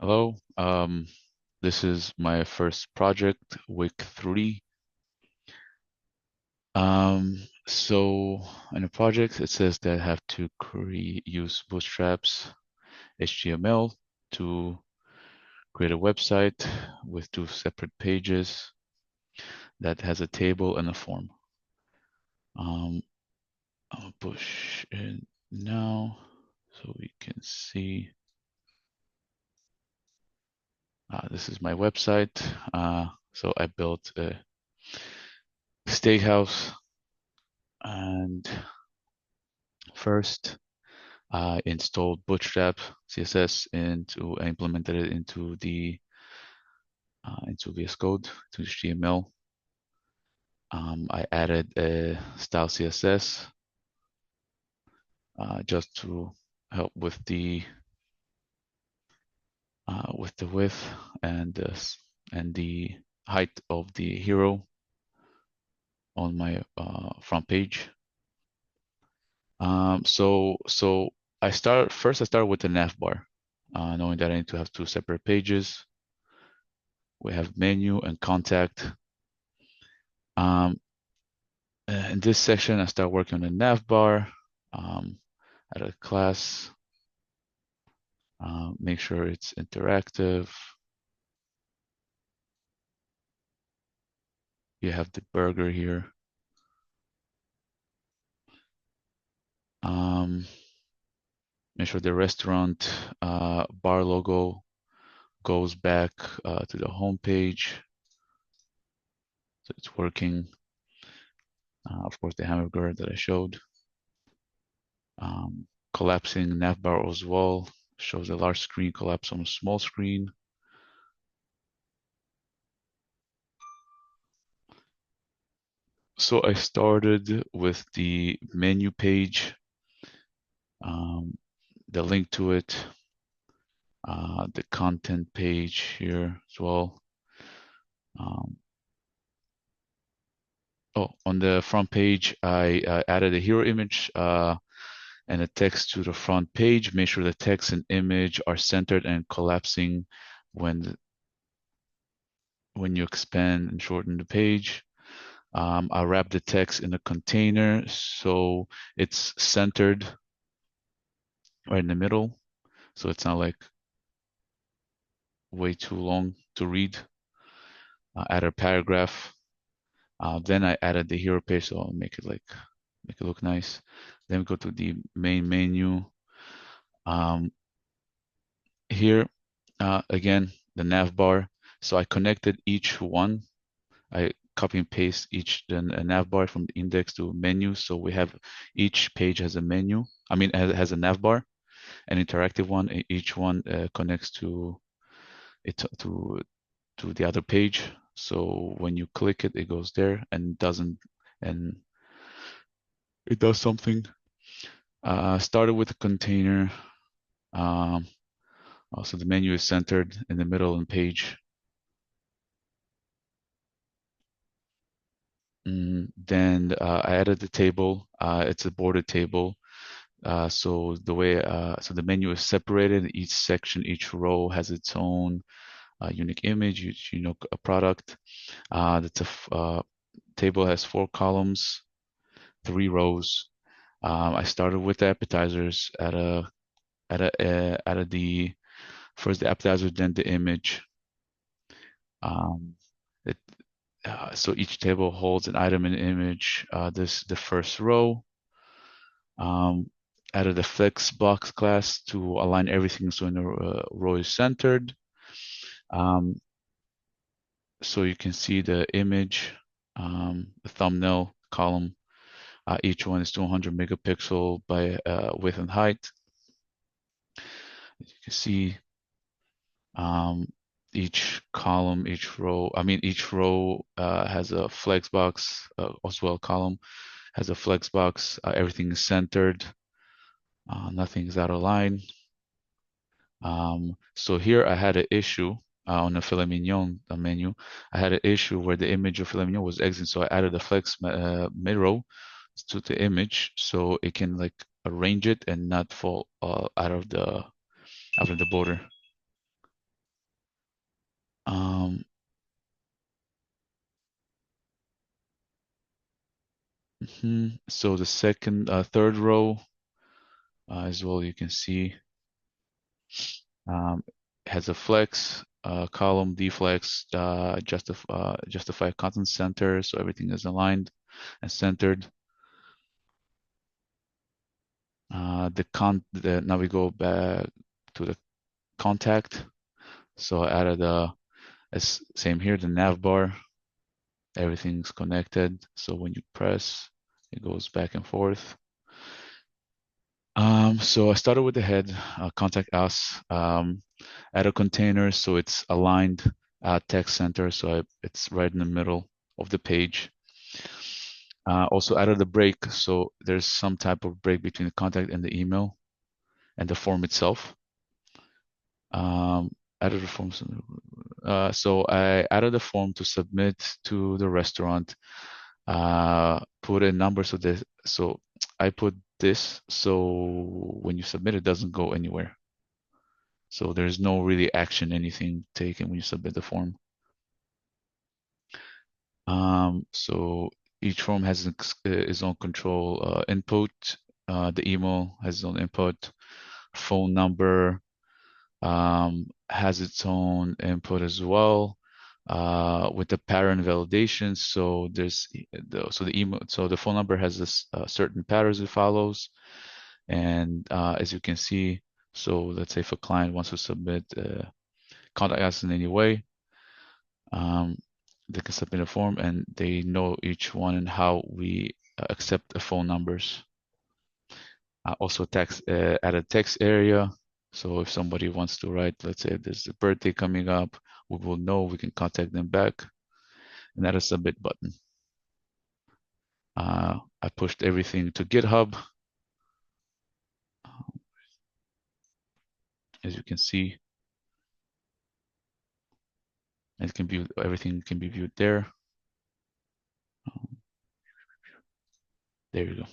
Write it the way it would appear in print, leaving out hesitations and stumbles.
Hello. This is my first project, week 3. So in the project, it says that I have to use Bootstrap's HTML to create a website with 2 separate pages that has a table and a form. I'll push in now so we can see. This is my website. So I built a steakhouse, and first I installed Bootstrap CSS into implemented it into VS Code to HTML. I added a style CSS just to help with the width and the height of the hero on my front page. So I started with the nav bar, knowing that I need to have 2 separate pages. We have menu and contact. In this section, I start working on the nav bar, add a class, make sure it's interactive. You have the burger here. Make sure the restaurant bar logo goes back to the home page. So it's working. Of course, the hamburger that I showed. Collapsing navbar as well shows a large screen collapse on a small screen. So I started with the menu page, the link to it, the content page here as well. On the front page, I added a hero image and a text to the front page. Make sure the text and image are centered and collapsing when you expand and shorten the page. I wrap the text in a container so it's centered right in the middle, so it's not like way too long to read. Add a paragraph. Then I added the hero page, so I'll make it look nice. Then we go to the main menu. Here, again, the nav bar. So I connected each one. I copy and paste a nav bar from the index to menu. So we have each page has a menu. I mean, has a nav bar, an interactive one. Each one connects to the other page. So when you click it, it goes there and it does something. Started with a container. Also, the menu is centered in the middle of the page. Then I added the table. It's a border table. So the menu is separated. Each section, each row has its own unique image, a product. The table has 4 columns, 3 rows. I started with the appetizers at the first the appetizer, then the image. So each table holds an item and image. The first row. Added a flex box class to align everything so the row is centered. So you can see the image, the thumbnail column. Each one is 200 megapixel by width and height. As you can see, each row has a flex box, as well column has a flex box. Everything is centered. Nothing is out of line. So here I had an issue on the filet mignon menu. I had an issue where the image of filet mignon was exiting, so I added a flex mid-row to the image so it can like arrange it and not fall out of the border. Um, So the third row as well, you can see um, has a flex column, deflex, justify content center, so everything is aligned and centered. Now we go back to the contact. So I added same here, the nav bar. Everything's connected. So when you press, it goes back and forth. So I started with the head, contact us, add a container so it's aligned at text center, so it's right in the middle of the page. Also added a break, so there's some type of break between the contact and the email and the form itself. Added a form, so I added a form to submit to the restaurant. Put a number so I put this so when you submit it doesn't go anywhere. So there's no really action, anything taken when you submit the form. So each form has its own control input. The email has its own input. Phone number has its own input as well. With the pattern validation, so the phone number has this certain patterns it follows, and as you can see, so let's say if a client wants to submit contact us in any way, um, they can submit a form and they know each one and how we accept the phone numbers. Also add a text area. So if somebody wants to write, let's say there's a birthday coming up, we will know we can contact them back and add a submit button. I pushed everything to GitHub. As you can see, everything can be viewed there. There you go.